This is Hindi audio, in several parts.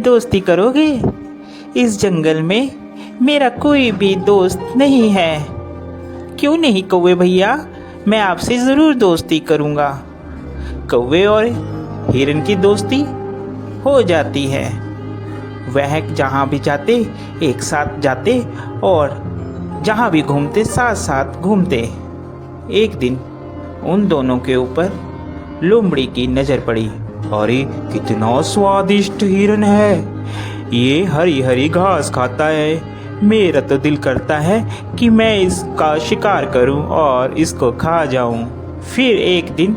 दोस्ती करोगे? इस जंगल में मेरा कोई भी दोस्त नहीं है। क्यों नहीं कौवे भैया, मैं आपसे ज़रूर दोस्ती करूँगा। कौवे और हिरन की दोस्ती हो जाती है। वह जहाँ भी जाते एक साथ जाते और जहाँ भी घूमते साथ साथ घूमते। एक दिन उन दोनों के ऊपर लोमड़ी की नज़र पड़ी। अरे कितना स्वादिष्ट हिरन है, ये हरी हरी घास खाता है। मेरा तो दिल करता है कि मैं इसका शिकार करूं और इसको खा जाऊं। फिर एक दिन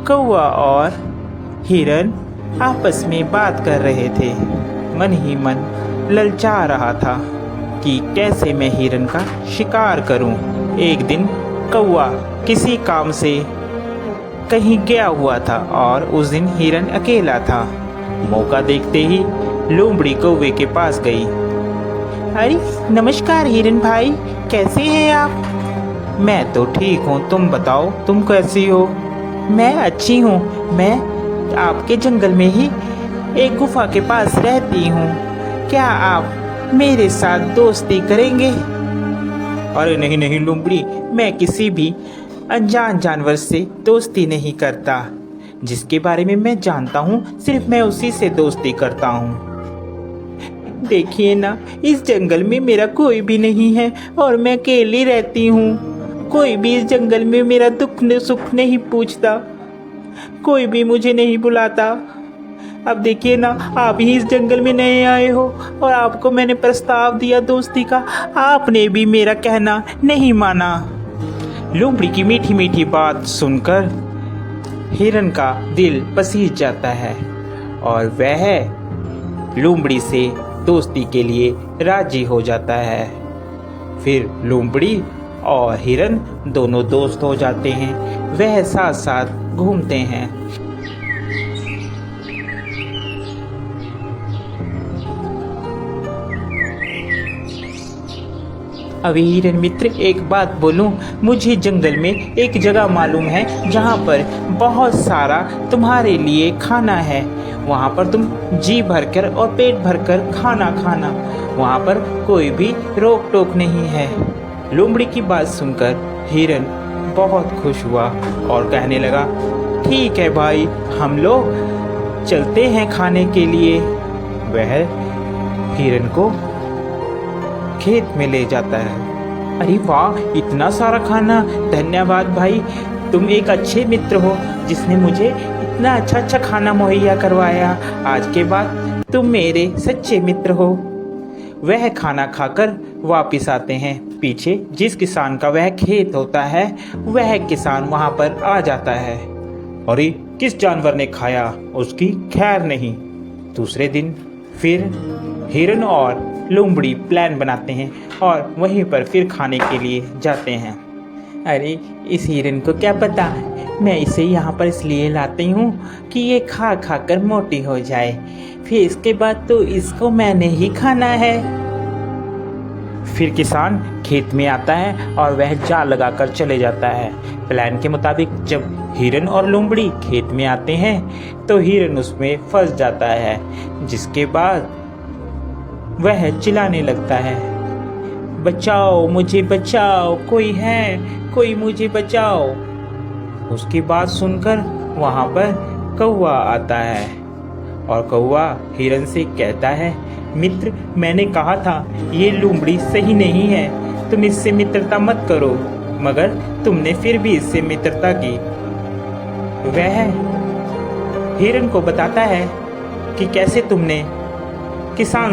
कौवा और हिरन आपस में बात कर रहे थे। मन ही मन ललचा रहा था कि कैसे मैं हिरन का शिकार करूं। एक दिन कौवा किसी काम से कहीं गया हुआ था और उस दिन हिरन अकेला था। मौका देखते ही लोमड़ी कौवे के पास गई। अरे नमस्कार हिरन भाई, कैसे हैं आप? मैं तो ठीक हूँ, तुम बताओ तुम कैसी हो? मैं अच्छी हूँ। मैं आपके जंगल में ही एक गुफा के पास रहती हूँ। क्या आप मेरे साथ दोस्ती करेंगे? अरे नहीं नहीं लोमड़ी, मैं किसी भी अनजान जानवर से दोस्ती नहीं करता। जिसके बारे में मैं जानता हूँ सिर्फ मैं उसी से दोस्ती करता हूँ। देखिए ना, इस जंगल में मेरा कोई भी नहीं है और मैं अकेली रहती हूँ। कोई भी इस जंगल में मेरा दुख सुख नहीं पूछता, कोई भी मुझे नहीं बुलाता। अब देखिए ना, आप ही इस जंगल में नए आए हो और आपको मैंने प्रस्ताव दिया दोस्ती का, आपने भी मेरा कहना नहीं माना। लोमड़ी की मीठी मीठी बात सुनकर हिरन का दिल पसीज जाता है और वह लोमड़ी से दोस्ती के लिए राजी हो जाता है। फिर लोमड़ी और हिरन दोनों दोस्त हो जाते हैं। वह साथ साथ घूमते हैं। अभी हिरन मित्र, एक बात बोलूं, मुझे जंगल में एक जगह मालूम है जहाँ पर बहुत सारा तुम्हारे लिए खाना है। वहाँ पर तुम जी भरकर और पेट भरकर खाना खाना, वहाँ पर कोई भी रोक टोक नहीं है। लोमड़ी की बात सुनकर हिरन बहुत खुश हुआ और कहने लगा, ठीक है भाई, हम लोग चलते हैं खाने के लिए। वह हिरन को खेत में ले जाता है। अरे वाह, इतना सारा खाना, धन्यवाद भाई, तुम एक अच्छे मित्र हो जिसने मुझे इतना अच्छा खाना मुहैया करवाया। आज के बाद तुम मेरे सच्चे मित्र हो। वह खाना खाकर वापिस आते हैं। पीछे जिस किसान का वह खेत होता है, वह किसान वहां पर आ जाता है। अरे किस जानवर ने खाया, उसकी खैर नहीं। दूसरे दिन फिर हिरन और लोमड़ी प्लान बनाते हैं और वहीं पर फिर खाने के लिए जाते हैं। अरे इस हिरन को क्या पता, मैं इसे यहाँ पर इसलिए लाती हूँ कि ये खा खा कर मोटी हो जाए, फिर इसके बाद तो इसको मैंने ही खाना है। फिर किसान खेत में आता है और वह जाल लगाकर चले जाता है। प्लान के मुताबिक जब हिरन और लोमड़ी खेत में आते हैं तो हिरन उसमें फंस जाता है, जिसके बाद वह चिल्लाने लगता है, बचाओ मुझे बचाओ, कोई है, कोई मुझे बचाओ। उसकी बात सुनकर वहाँ पर कौवा आता है और कौवा हिरन से कहता है, मित्र, मैंने कहा था ये लोमड़ी सही नहीं है, तुम इससे मित्रता मत करो, मगर तुमने फिर भी इससे मित्रता की। वह हिरन को बताता है कि कैसे तुमने किसान